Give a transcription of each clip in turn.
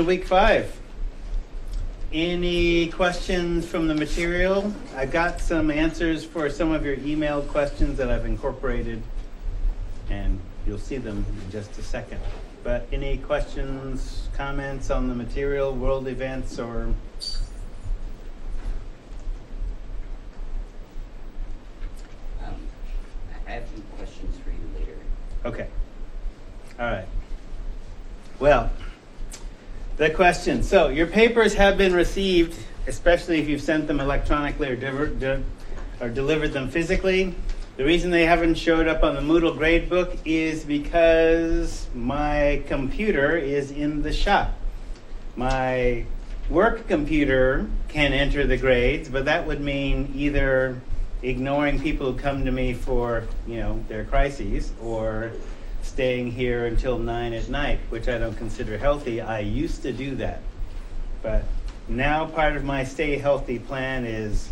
to week 5. Any questions from the material? I got some answers for some of your emailed questions that I've incorporated, and you'll see them in just a second. But any questions, comments on the material, world events, or? I have some questions for you later. Okay. All right. Well, the question. So your papers have been received, especially if you've sent them electronically or delivered them physically. The reason they haven't showed up on the Moodle gradebook is because my computer is in the shop. My work computer can enter the grades, but that would mean either ignoring people who come to me for, their crises, or staying here until 9 at night, which I don't consider healthy. I used to do that. But now part of my stay healthy plan is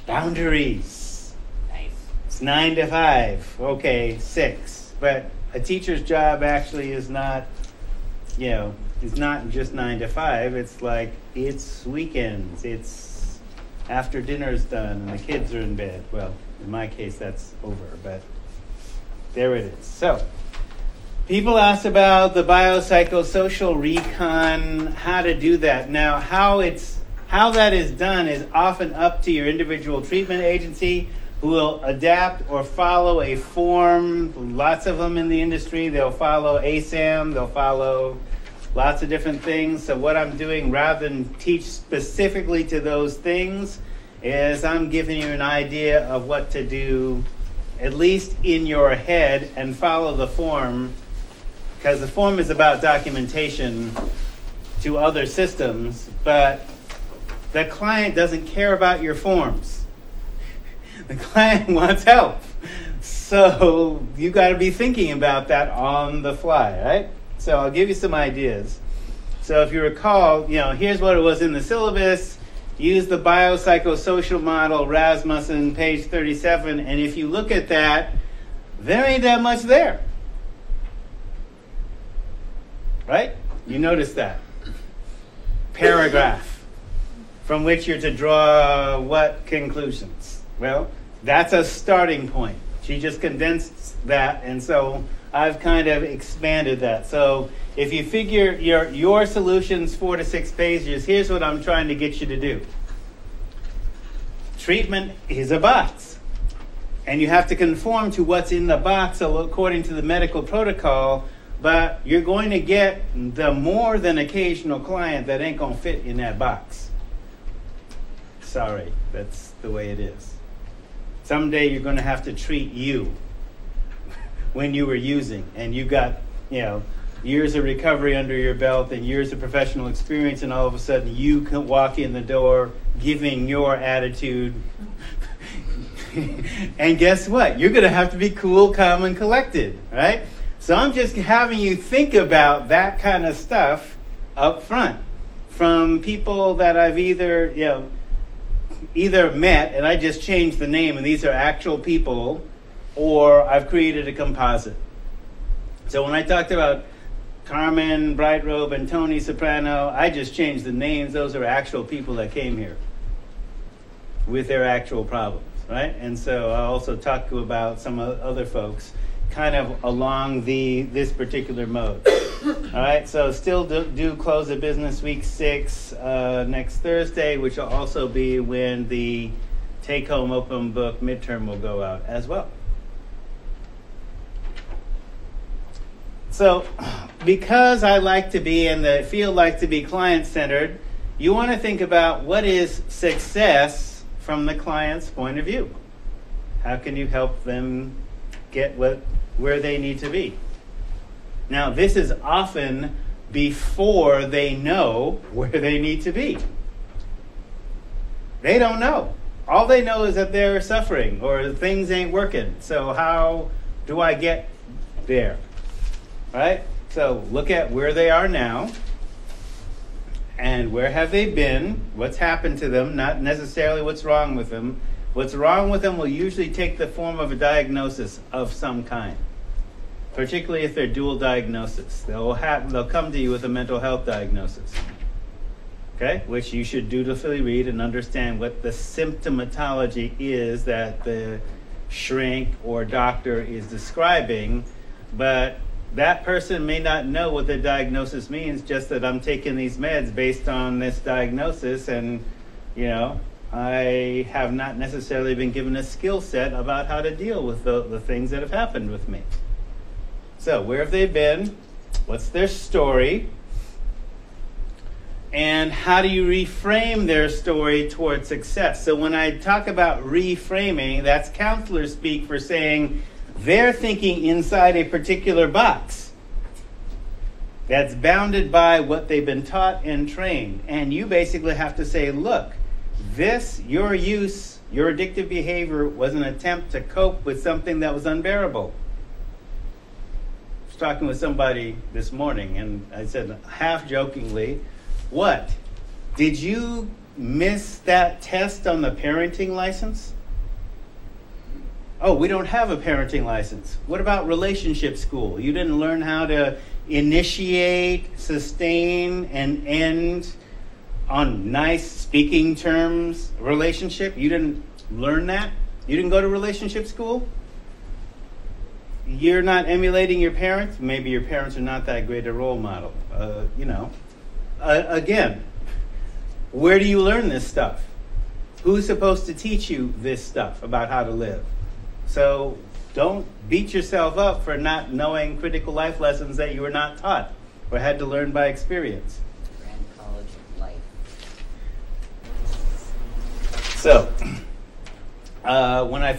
boundaries. 9 to 5, okay, 6. But a teacher's job actually is not, is not just 9 to 5. It's like, it's weekends, it's after dinner's done and the kids are in bed. Well, in my case, that's over, but there it is. So, people ask about the Biopsychosocial Recon, how to do that. Now, how that is done is often up to your individual treatment agency, who will adapt or follow a form. Lots of them in the industry. They'll follow ASAM. They'll follow lots of different things. So what I'm doing, rather than teach specifically to those things, is I'm giving you an idea of what to do, at least in your head, and follow the form, because the form is about documentation to other systems, but the client doesn't care about your forms. The client wants help. So you got to be thinking about that on the fly, right? So I'll give you some ideas. So if you recall, here's what it was in the syllabus. Use the biopsychosocial model, Rasmussen, page 37. And if you look at that, there ain't that much there. Right? You notice that. Paragraph from which you're to draw what conclusions? Well, that's a starting point. She just condensed that, and so I've kind of expanded that. So if you figure your solution's 4 to 6 pages, here's what I'm trying to get you to do. Treatment is a box, and you have to conform to what's in the box according to the medical protocol, but you're going to get the more than occasional client that ain't going to fit in that box. Sorry, that's the way it is. Someday you're going to have to treat you when you were using, and you got, years of recovery under your belt and years of professional experience, and all of a sudden you can walk in the door giving your attitude. And guess what? You're going to have to be cool, calm, and collected, right? So I'm just having you think about that kind of stuff up front from people that I've either met, and I just changed the name, and these are actual people, or I've created a composite. So when I talked about Carmen Brightrobe and Tony Soprano, I just changed the names. Those are actual people that came here with their actual problems, right? And so I also talked about some other folks kind of along this particular mode. All right, so still do close the business week 6 next Thursday, which will also be when the take-home open book midterm will go out as well. So because I like to be, and the field likes to be client-centered, you want to think about what is success from the client's point of view. How can you help them get where they need to be? Now, this is often before they know where they need to be. They don't know. All they know is that they're suffering or things ain't working. So how do I get there? Right? So look at where they are now and where have they been, what's happened to them, not necessarily what's wrong with them. What's wrong with them will usually take the form of a diagnosis of some kind. particularly if they're dual diagnosis. They'll come to you with a mental health diagnosis, okay, which you should dutifully read and understand what the symptomatology is that the shrink or doctor is describing, but that person may not know what the diagnosis means, just that I'm taking these meds based on this diagnosis, and I have not necessarily been given a skill set about how to deal with the things that have happened with me. So where have they been? What's their story? And how do you reframe their story toward success? So when I talk about reframing, that's counselor speak for saying they're thinking inside a particular box that's bounded by what they've been taught and trained. And you basically have to say, look, your addictive behavior was an attempt to cope with something that was unbearable. I was talking with somebody this morning, and I said, half jokingly, what? Did you miss that test on the parenting license? Oh, we don't have a parenting license. What about relationship school? You didn't learn how to initiate, sustain, and end on nice speaking terms relationship? You didn't learn that? You didn't go to relationship school? You're not emulating your parents? Maybe your parents are not that great a role model. Again, where do you learn this stuff? Who's supposed to teach you this stuff about how to live? So don't beat yourself up for not knowing critical life lessons that you were not taught or had to learn by experience. Grand College of Life. So, when I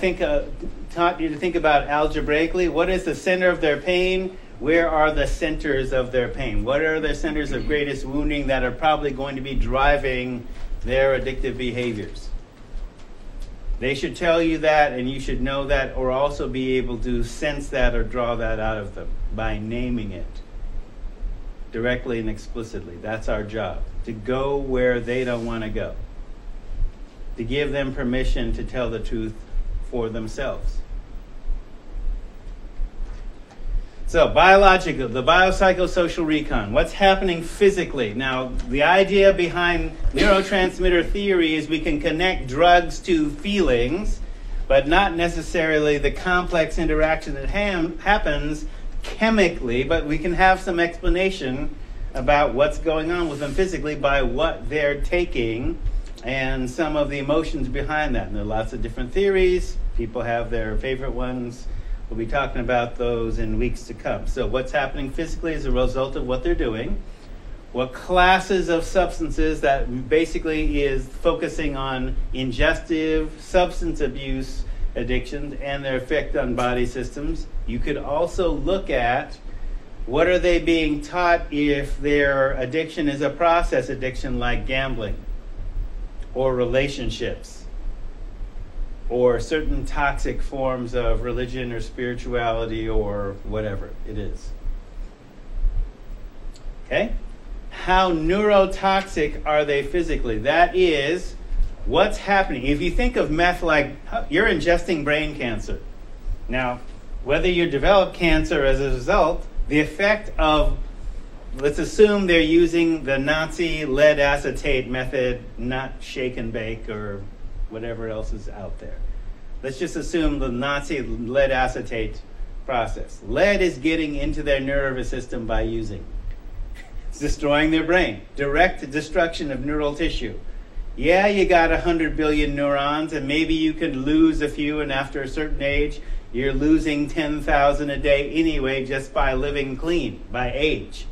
taught you to think about algebraically, what is the center of their pain? Where are the centers of their pain? What are the centers of greatest wounding that are probably going to be driving their addictive behaviors? They should tell you that, and you should know that, or also be able to sense that or draw that out of them by naming it directly and explicitly. That's our job, to go where they don't want to go, to give them permission to tell the truth for themselves. So, biological, the biopsychosocial recon. What's happening physically? Now, the idea behind neurotransmitter theory is we can connect drugs to feelings, but not necessarily the complex interaction that happens chemically, but we can have some explanation about what's going on with them physically by what they're taking and some of the emotions behind that. And there are lots of different theories. People have their favorite ones. We'll be talking about those in weeks to come. So what's happening physically as a result of what they're doing. What classes of substances, that basically is focusing on ingestive substance abuse addictions and their effect on body systems. You could also look at what are they being taught if their addiction is a process addiction like gambling or relationships, or certain toxic forms of religion or spirituality or whatever it is. Okay? How neurotoxic are they physically? That is what's happening. If you think of meth like you're ingesting brain cancer. Now, whether you develop cancer as a result, the effect of, let's assume they're using the Nazi lead acetate method, not shake and bake or whatever else is out there. Let's just assume the Nazi lead acetate process. Lead is getting into their nervous system by using. It's destroying their brain. Direct destruction of neural tissue. Yeah, you got 100 billion neurons, and maybe you can lose a few, and after a certain age, you're losing 10,000 a day anyway just by living clean, by age.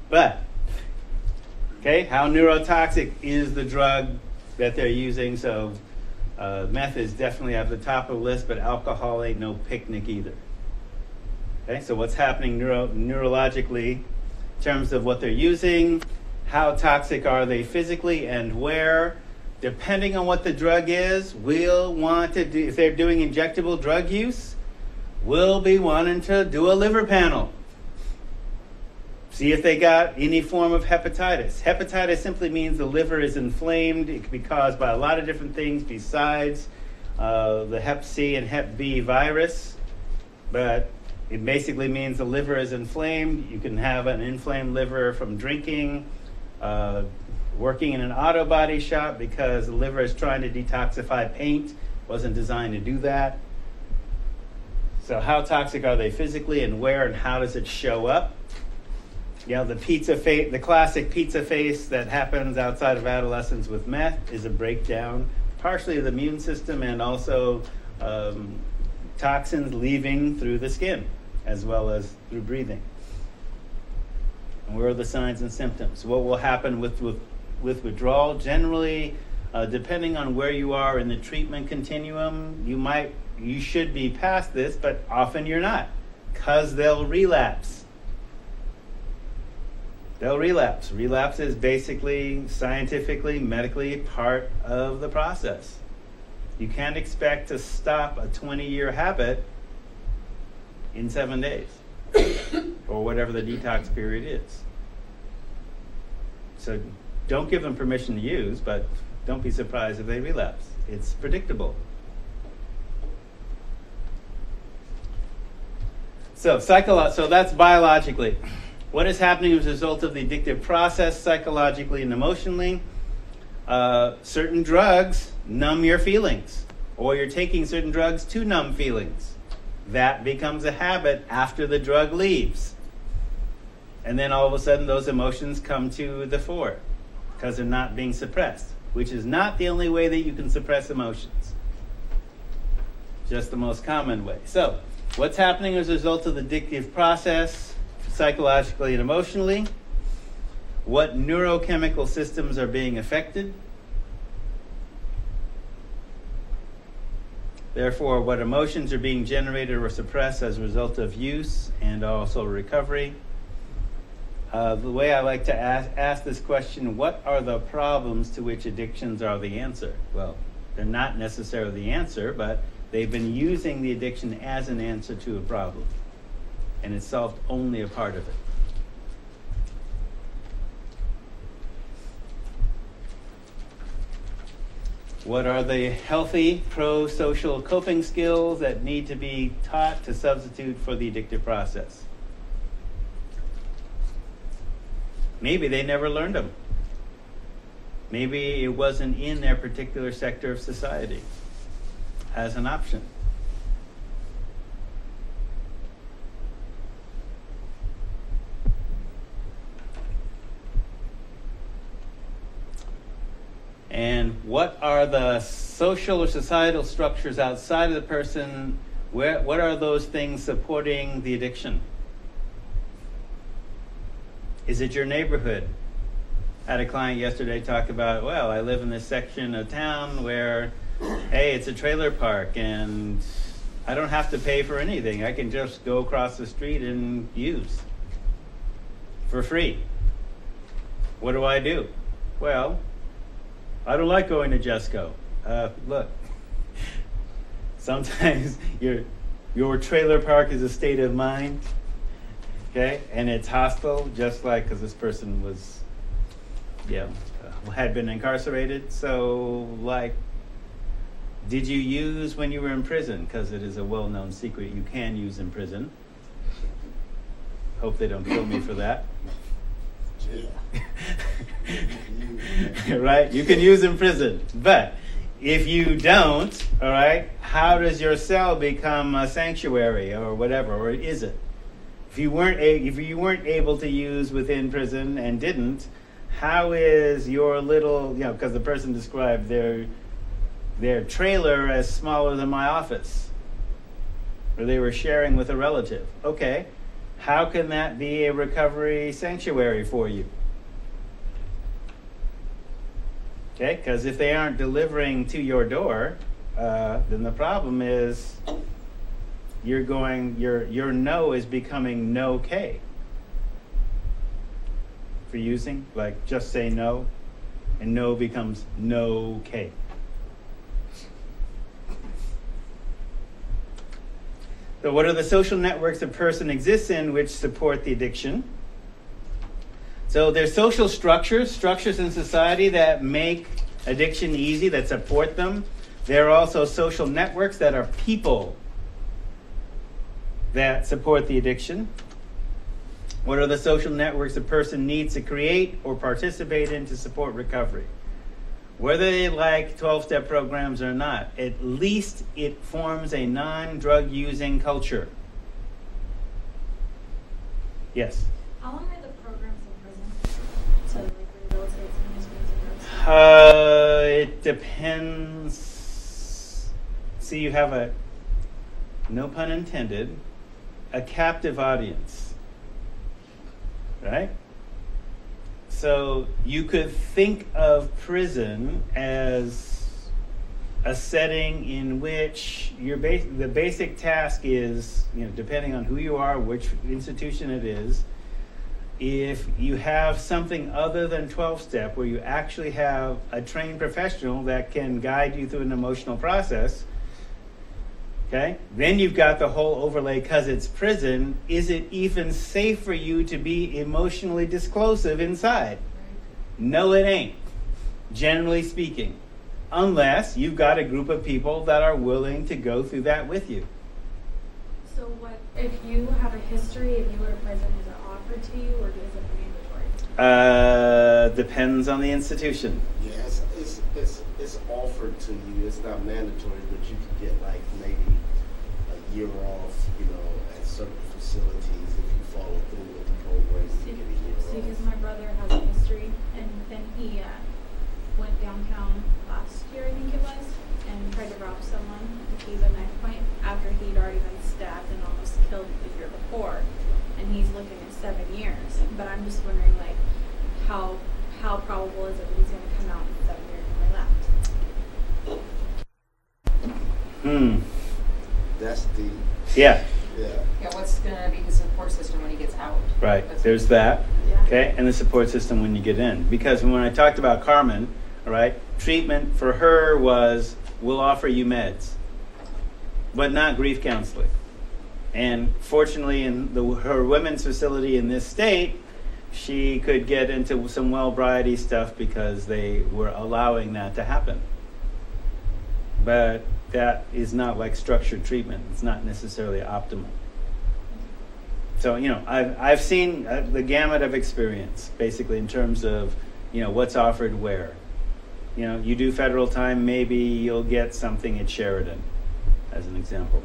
But, okay, how neurotoxic is the drug that they're using? So meth is definitely at the top of the list, but alcohol ain't no picnic either. Okay, so what's happening neurologically in terms of what they're using, how toxic are they physically, and where, depending on what the drug is, we'll want to do, if they're doing injectable drug use, we'll be wanting to do a liver panel. See if they got any form of hepatitis. Hepatitis simply means the liver is inflamed. It can be caused by a lot of different things besides the hep C and hep B virus. But It basically means the liver is inflamed. You can have an inflamed liver from drinking, working in an auto body shop because the liver is trying to detoxify paint. Wasn't designed to do that. So how toxic are they physically, and where and how does it show up? You know, the classic pizza face that happens outside of adolescence with meth is a breakdown, partially of the immune system and also toxins leaving through the skin as well as through breathing. And where are the signs and symptoms? What will happen with withdrawal? Generally, depending on where you are in the treatment continuum, you should be past this, but often you're not, because they'll relapse. They'll relapse. Relapse is basically, scientifically, medically, part of the process. You can't expect to stop a 20-year habit in 7 days, or whatever the detox period is. So don't give them permission to use, but don't be surprised if they relapse. It's predictable. So that's biologically. What is happening as a result of the addictive process psychologically and emotionally? Certain drugs numb your feelings, or you're taking certain drugs to numb feelings. That becomes a habit after the drug leaves. And then all of a sudden those emotions come to the fore because they're not being suppressed, which is not the only way that you can suppress emotions. Just the most common way. So, what's happening as a result of the addictive process, psychologically and emotionally? What neurochemical systems are being affected? Therefore, what emotions are being generated or suppressed as a result of use and also recovery? The way I like to ask this question, what are the problems to which addictions are the answer? Well, they're not necessarily the answer, but they've been using the addiction as an answer to a problem. And it's solved only a part of it. What are the healthy, pro-social coping skills that need to be taught to substitute for the addictive process? Maybe they never learned them. Maybe it wasn't in their particular sector of society as an option. And what are the social or societal structures outside of the person? What are those things supporting the addiction? Is it your neighborhood? I had a client yesterday talk about, well, I live in this section of town where, hey, it's a trailer park and I don't have to pay for anything. I can just go across the street and use for free. What do I do? Well, I don't like going to Jesco. Look, sometimes your trailer park is a state of mind, okay? And it's hostile, just like, because this person was, had been incarcerated. So, like, did you use when you were in prison? Because it is a well-known secret you can use in prison. Hope they don't kill me for that. Right? You can use in prison. But if you don't, all right, how does your cell become a sanctuary or whatever, or is it? If you weren't able to use within prison and didn't, how is your little, because the person described their trailer as smaller than my office, or they were sharing with a relative. Okay, how can that be a recovery sanctuary for you? Okay, because if they aren't delivering to your door, then the problem is your no is becoming no-K for using, like just say no, and no becomes no-K. So what are the social networks a person exists in which support the addiction? So there's social structures in society that make addiction easy, that support them. There are also social networks that are people that support the addiction? What are the social networks a person needs to create or participate in to support recovery? Whether they like 12-step programs or not, at least it forms a non-drug using culture. Yes? How long are the programs in prison to like rehabilitate someone who's using drugs? It depends. See, you have a, no pun intended, a captive audience, right? So you could think of prison as a setting in which the basic task is, depending on who you are, which institution it is, if you have something other than 12-step, where you actually have a trained professional that can guide you through an emotional process, okay, then you've got the whole overlay, because it's prison. Is it even safe for you to be emotionally disclosive inside? No, it ain't, generally speaking, unless you've got a group of people that are willing to go through that with you. So what, if you have a history, if you go to prison, is it offered to you or is it mandatory? Depends on the institution. Yes, it's offered to you. It's not mandatory, but you can get like maybe a year off, at certain facilities if you follow through with the program. You get a year See, because off. my brother has a history, and then he went downtown last year, I think it was, and tried to rob someone with a knife point after he'd already been stabbed and almost killed the year before, and he's looking at 7 years. But I'm just wondering, like, how probable is it that he's going to come out in 7 years when I left? That's the Yeah. Yeah, what's going to be the support system when he gets out? Right. There's that. Yeah. Okay, and the support system when you get in. Because when I talked about Carmen, all right, treatment for her was, we'll offer you meds, but not grief counseling. And fortunately, in her women's facility in this state, she could get into some well-briety stuff because they were allowing that to happen. But that is not like structured treatment. It's not necessarily optimal. So, I've seen the gamut of experience, basically, in terms of, what's offered where. You do federal time, maybe you'll get something at Sheridan, as an example.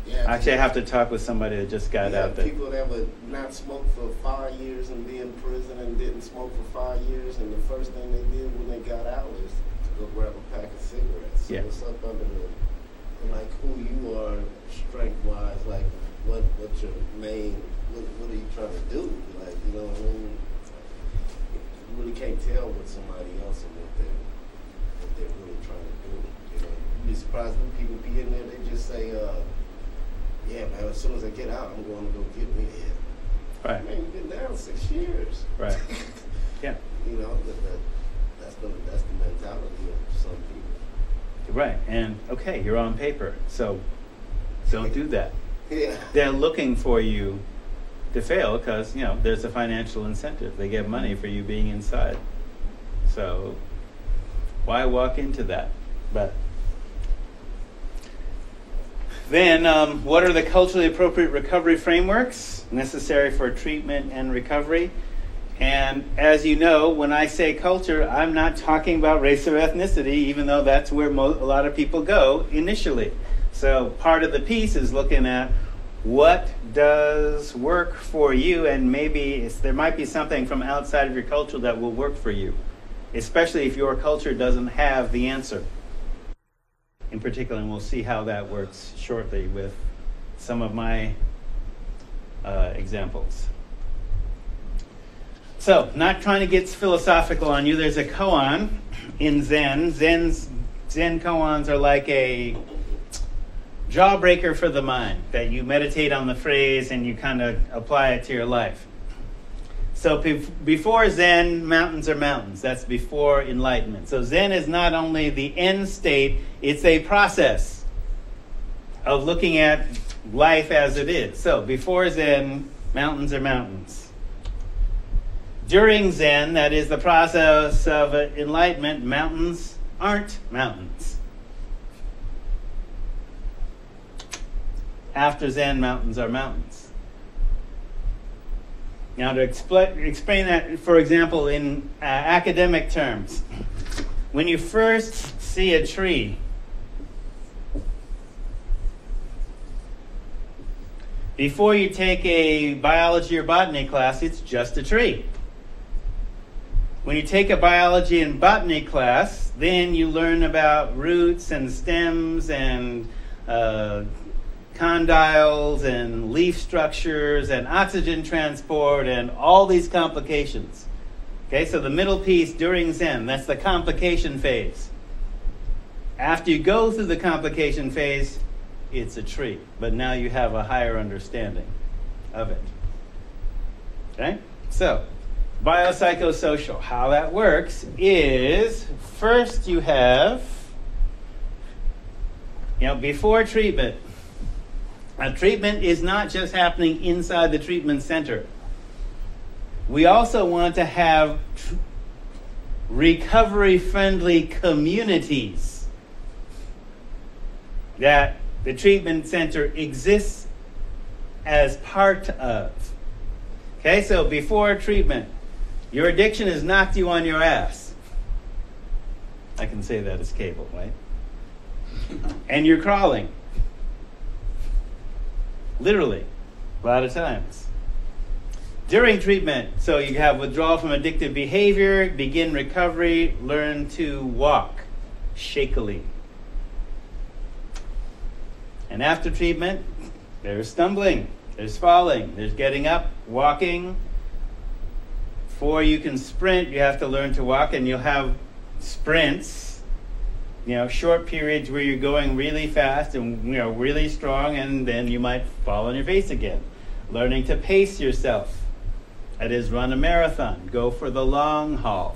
Yeah, Actually, I have to talk with somebody that just got out there. People that would not smoke for 5 years and be in prison and didn't smoke for 5 years, and the first thing they did when they got out is to go grab a pack of cigarettes. So Yeah. it's up under like who you are strength-wise, like what's your main, what are you trying to do? Like, you really can't tell with somebody else and what they're really trying to do. You'd be surprised when people be in there, they just say, yeah, man, as soon as I get out, I'm going to go get me a hit. Right. Man, you've been down 6 years. Right. Yeah. That's the mentality of some people. Right. And, okay, you're on paper, so don't do that. Yeah. They're looking for you to fail because, there's a financial incentive. They get money for you being inside. So why walk into that? But then, what are the culturally appropriate recovery frameworks necessary for treatment and recovery? And as you know, when I say culture, I'm not talking about race or ethnicity, even though that's where a lot of people go initially. So part of the piece is looking at what does work for you, and maybe there might be something from outside of your culture that will work for you, especially if your culture doesn't have the answer. In particular, and we'll see how that works shortly with some of my examples. So, not trying to get philosophical on you, there's a koan in Zen. Zen koans are like a jawbreaker for the mind, that you meditate on the phrase and you kind of apply it to your life. So before Zen, mountains are mountains. That's before enlightenment. So Zen is not only the end state, it's a process of looking at life as it is. So before Zen, mountains are mountains. During Zen, that is the process of enlightenment, mountains aren't mountains. After Zen, mountains are mountains. Now to explain that, for example, in academic terms, when you first see a tree, before you take a biology or botany class, it's just a tree. When you take a biology and botany class, then you learn about roots and stems and condyles and leaf structures and oxygen transport and all these complications. Okay, so the middle piece during Zen, that's the complication phase. After you go through the complication phase, it's a tree, but now you have a higher understanding of it. Okay, so biopsychosocial, how that works is first you have, before treatment. Now, treatment is not just happening inside the treatment center. We also want to have recovery-friendly communities that the treatment center exists as part of. Okay, so before treatment, your addiction has knocked you on your ass. I can say that as cable, right? And you're crawling. Literally, a lot of times. During treatment, so you have withdrawal from addictive behavior, begin recovery, learn to walk shakily. And after treatment, there's stumbling, there's falling, there's getting up, walking. Before you can sprint, you have to learn to walk, and you'll have sprints, short periods where you're going really fast and really strong, and then you might fall on your face again. Learning to pace yourself. That is, run a marathon, go for the long haul.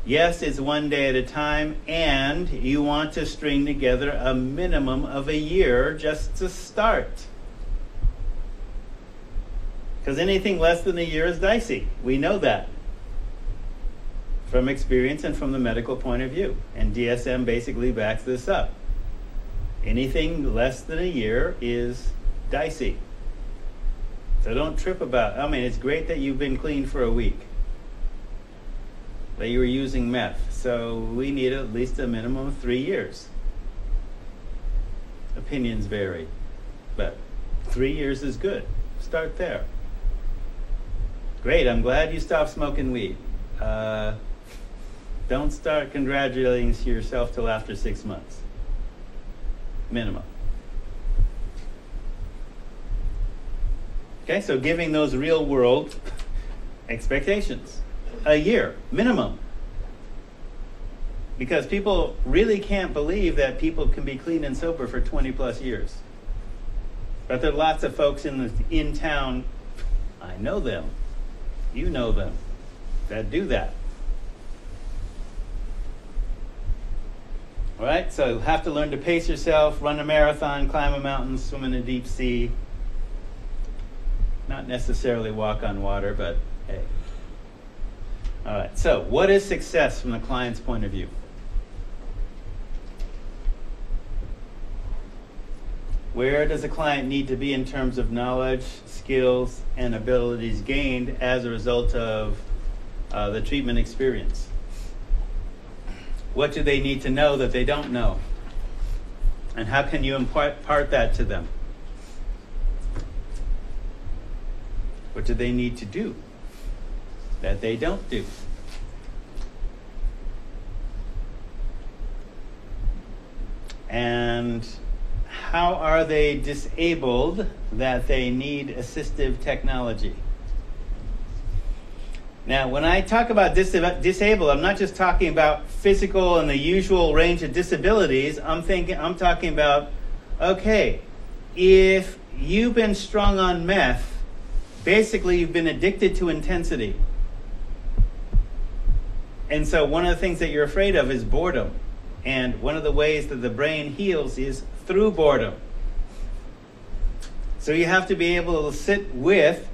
Yes, it's one day at a time, and you want to string together a minimum of a year just to start. Because anything less than a year is dicey. We know that from experience and from the medical point of view. And DSM basically backs this up. Anything less than a year is dicey. So don't trip about it. It's great that you've been clean for a week, that you were using meth. So we need at least a minimum of 3 years. Opinions vary, but 3 years is good. Start there. Great, I'm glad you stopped smoking weed. Don't start congratulating yourself till after 6 months. Minimum. Okay, so giving those real world expectations. A year, minimum. Because people really can't believe that people can be clean and sober for 20 plus years. But there are lots of folks in town, I know them, you know them, that do that. All right, so you'll have to learn to pace yourself, run a marathon, climb a mountain, swim in a deep sea. Not necessarily walk on water, but hey. All right, so what is success from the client's point of view? Where does a client need to be in terms of knowledge, skills, and abilities gained as a result of the treatment experience? What do they need to know that they don't know? And how can you impart that to them? What do they need to do that they don't do? And how are they disabled that they need assistive technology? Now, when I talk about disabled, I'm not just talking about physical and the usual range of disabilities. I'm talking about, okay, if you've been strung on meth, basically you've been addicted to intensity. And so one of the things that you're afraid of is boredom. And one of the ways that the brain heals is through boredom. So you have to be able to sit with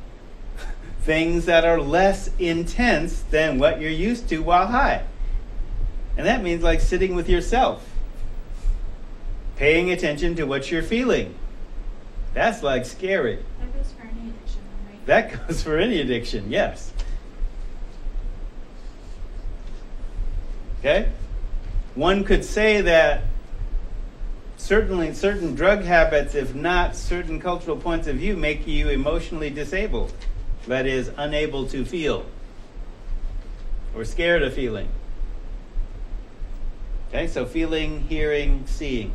things that are less intense than what you're used to while high. And that means like sitting with yourself, paying attention to what you're feeling, That's like scary. That goes for any addiction, right? That goes for any addiction, yes. Okay? One could say that certainly certain drug habits, if not certain cultural points of view, make you emotionally disabled. That is, unable to feel or scared of feeling. Okay, so feeling, hearing, seeing.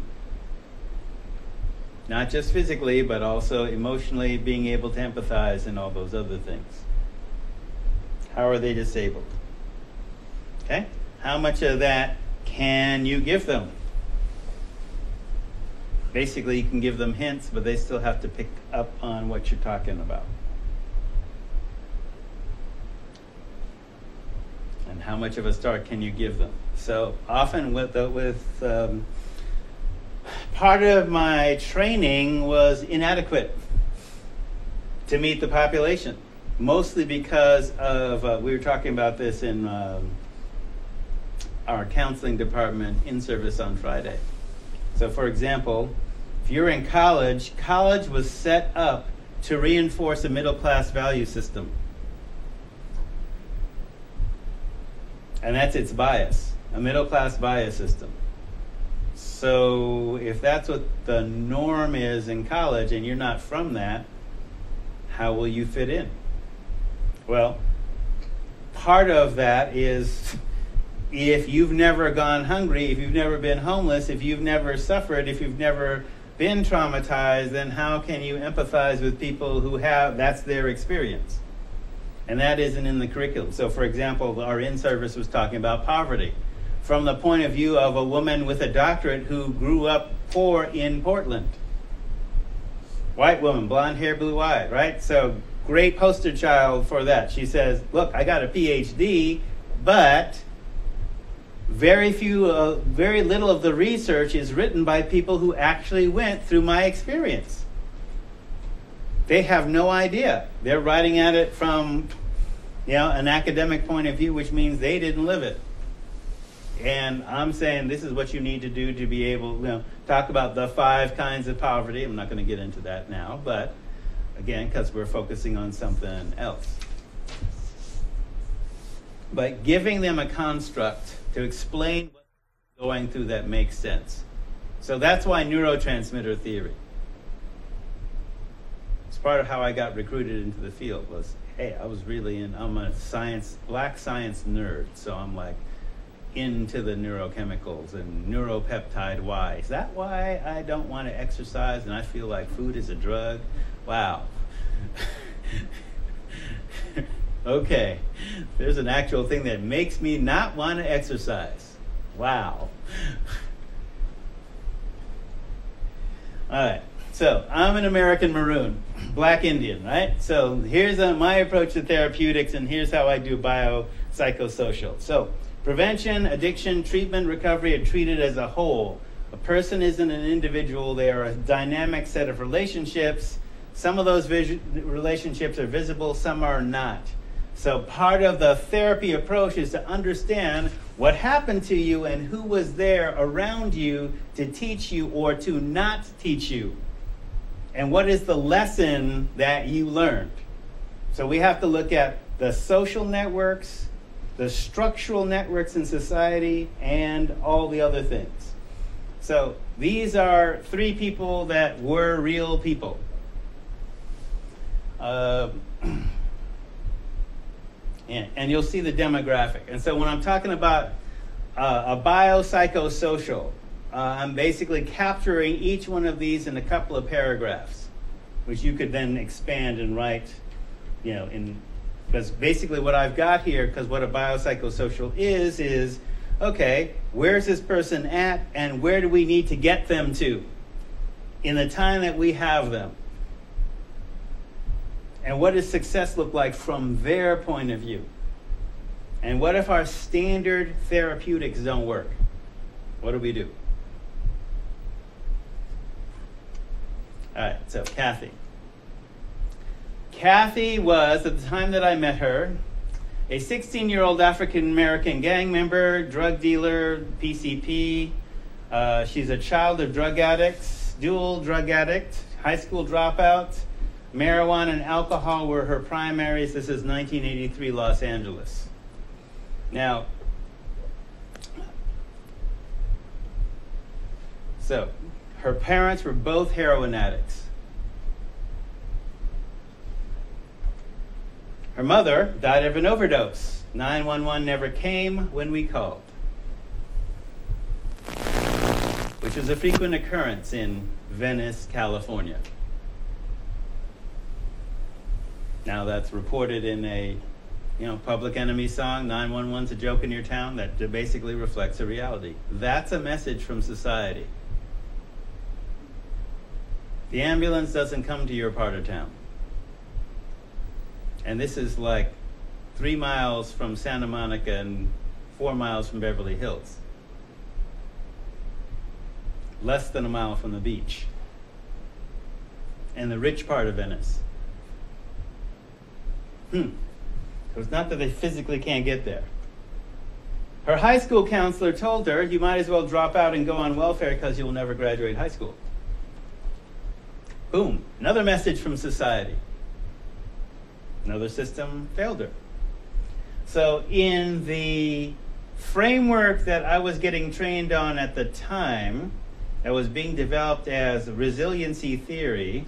Not just physically, but also emotionally being able to empathize and all those other things. How are they disabled? Okay, how much of that can you give them? Basically, you can give them hints, but they still have to pick up on what you're talking about. And how much of a start can you give them? So often part of my training was inadequate to meet the population, mostly because of, we were talking about this in our counseling department in service on Friday. So for example, if you're in college, college was set up to reinforce a middle class value system. And that's its bias, a middle class bias system. So if that's what the norm is in college and you're not from that, how will you fit in? Well, part of that is if you've never gone hungry, if you've never been homeless, if you've never suffered, if you've never been traumatized, then how can you empathize with people who have, that's their experience? And that isn't in the curriculum. So for example, our in-service was talking about poverty from the point of view of a woman with a doctorate who grew up poor in Portland. White woman, blonde hair, blue eyed, right? So great poster child for that. She says, look, I got a PhD, but very little of the research is written by people who actually went through my experience. They have no idea. They're writing at it from, an academic point of view, which means they didn't live it. And I'm saying this is what you need to do to be able, talk about the 5 kinds of poverty. I'm not going to get into that now, but again, because we're focusing on something else. But giving them a construct to explain what's going through that makes sense. So that's why neurotransmitter theory. It's part of how I got recruited into the field was, hey, I'm a black science nerd, so I'm like into the neurochemicals and neuropeptide Y. Is that why I don't want to exercise and I feel like food is a drug? Wow. Okay, there's an actual thing that makes me not want to exercise. Wow. All right, so I'm an American Maroon, Black Indian, right? So here's my approach to therapeutics, and here's how I do biopsychosocial. So prevention, addiction, treatment, recovery are treated as a whole. A person isn't an individual. They are a dynamic set of relationships. Some of those relationships are visible, some are not. So part of the therapy approach is to understand what happened to you and who was there around you to teach you or to not teach you. And what is the lesson that you learned? So we have to look at the social networks, the structural networks in society, and all the other things. So these are 3 people that were real people. And you'll see the demographic. And so when I'm talking about a biopsychosocial, I'm basically capturing each one of these in a couple of paragraphs, which you could then expand and write, because basically what I've got here, because what a biopsychosocial is, okay, where's this person at and where do we need to get them to in the time that we have them? And what does success look like from their point of view? And what if our standard therapeutics don't work? What do we do? All right, so Kathy. Kathy was, at the time that I met her, a 16-year-old African-American gang member, drug dealer, PCP. She's a child of drug addicts, dual drug addict, high school dropout. Marijuana and alcohol were her primaries. This is 1983 Los Angeles. Now, so her parents were both heroin addicts. Her mother died of an overdose. 911 never came when we called, which is a frequent occurrence in Venice, California. Now that's reported in a Public Enemy song, 911's a joke in your town, that basically reflects a reality. That's a message from society. The ambulance doesn't come to your part of town. And this is like 3 miles from Santa Monica and 4 miles from Beverly Hills. Less than a mile from the beach. And the rich part of Venice. So it's not that they physically can't get there. Her high school counselor told her, you might as well drop out and go on welfare because you'll never graduate high school. Boom, another message from society. Another system failed her. So in the framework that I was getting trained on at the time, that was being developed as resiliency theory,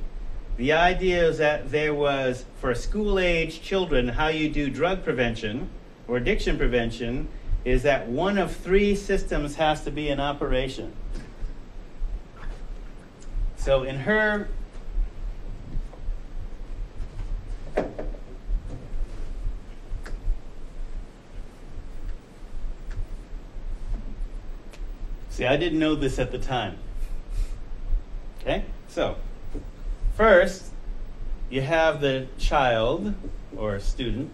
the idea is that there was, for school-age children, how you do drug prevention or addiction prevention is that one of 3 systems has to be in operation. So in her see, I didn't know this at the time. Okay? So, first, you have the child or student,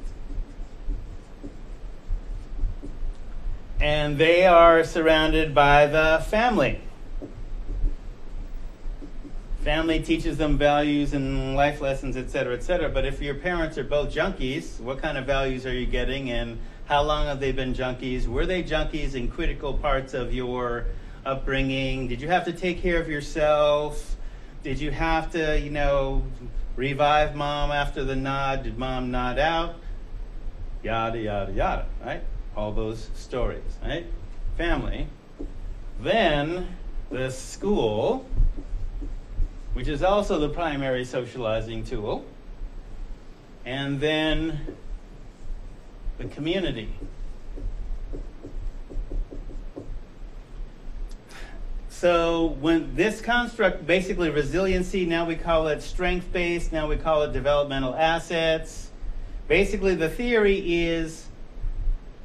and they are surrounded by the family. Family teaches them values and life lessons, etc., etc. But if your parents are both junkies, what kind of values are you getting, and how long have they been junkies? Were they junkies in critical parts of your upbringing? Did you have to take care of yourself? Did you have to, revive mom after the nod? Did mom nod out? Yada, yada, yada, right? All those stories, right? Family. Then the school, which is also the primary socializing tool. And then the community. So when this construct, basically resiliency, now we call it strength-based, now we call it developmental assets. Basically the theory is,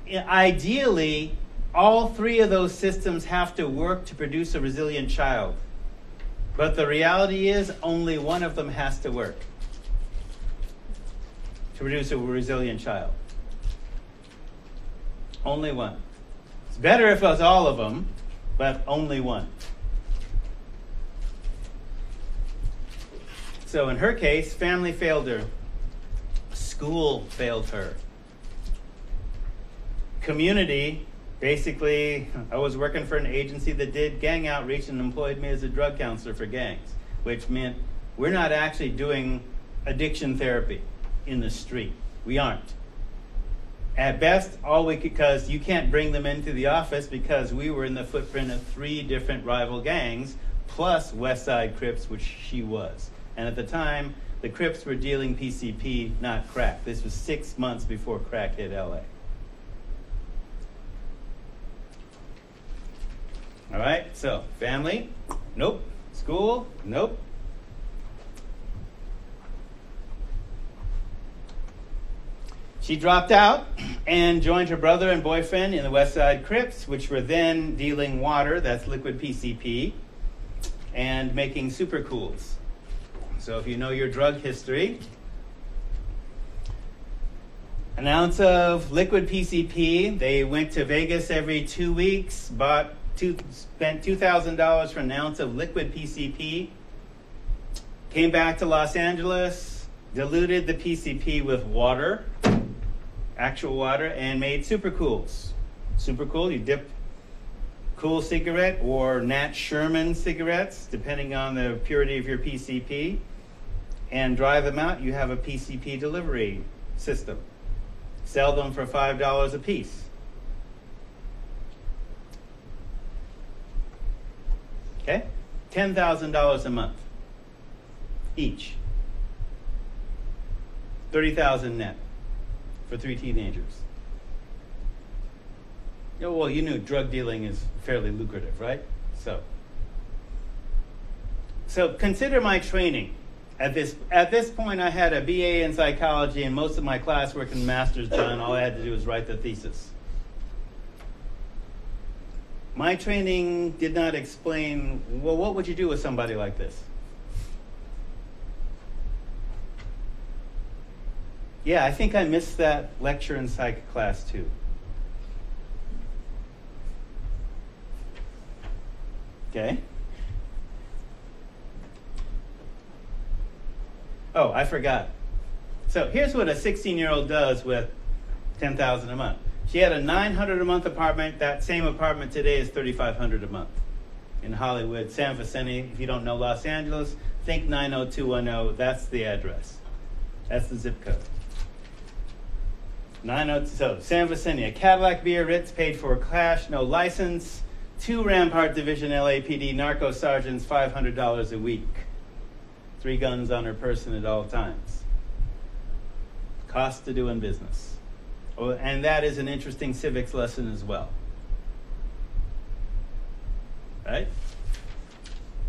ideally, all 3 of those systems have to work to produce a resilient child. But the reality is only one of them has to work to produce a resilient child. Only one. It's better if it was all of them, but only one. So in her case, family failed her. School failed her. Community, basically, I was working for an agency that did gang outreach and employed me as a drug counselor for gangs, which meant we're not actually doing addiction therapy in the street. We aren't. At best, all we could, because you can't bring them into the office because we were in the footprint of 3 different rival gangs, plus West Side Crips, which she was. And at the time, the Crips were dealing PCP, not crack. This was 6 months before crack hit LA. All right, so family, nope. School, nope. She dropped out and joined her brother and boyfriend in the West Side Crips, which were then dealing water, that's liquid PCP, and making super cools. So if you know your drug history, an ounce of liquid PCP, they went to Vegas every 2 weeks, spent $2,000 for an ounce of liquid PCP, came back to Los Angeles, diluted the PCP with water, actual water, and made super cools. Super cool, you dip Cool cigarette or Nat Sherman cigarettes, depending on the purity of your PCP, and drive them out, you have a PCP delivery system. Sell them for $5 a piece. Okay? $10,000 a month each. $30,000 net for 3 teenagers. Oh, well, you knew drug dealing is fairly lucrative, right? So consider my training. At this point, I had a BA in psychology and most of my classwork and master's done. All I had to do was write the thesis. My training did not explain, well, what would you do with somebody like this? Yeah, I think I missed that lecture in psych class too. Okay. Oh, I forgot. So here's what a 16-year-old does with $10,000 a month. She had a $900 a month apartment. That same apartment today is $3,500 a month in Hollywood, San Vicente. If you don't know Los Angeles, think 90210. That's the address. That's the zip code. So San Vicente, a Cadillac Biarritz paid for cash, no license. 2 Rampart Division LAPD narco sergeants, $500 a week. 3 guns on her person at all times. Cost of doing business. Oh, and that is an interesting civics lesson as well. Right?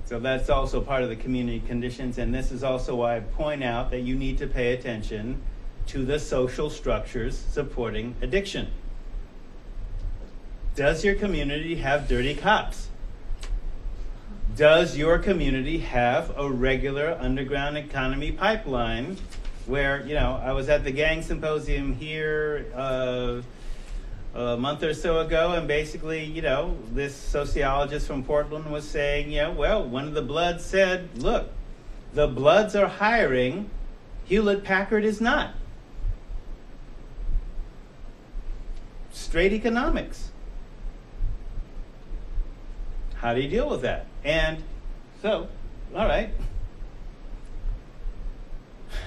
So that's also part of the community conditions, and this is also why I point out that you need to pay attention to the social structures supporting addiction. Does your community have dirty cops? Does your community have a regular underground economy pipeline where, I was at the gang symposium here a month or so ago, and basically, this sociologist from Portland was saying, one of the Bloods said, look, the Bloods are hiring, Hewlett-Packard is not. Straight economics. How do you deal with that? And so, all right.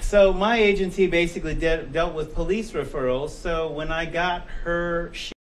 So my agency basically dealt with police referrals. So when I got her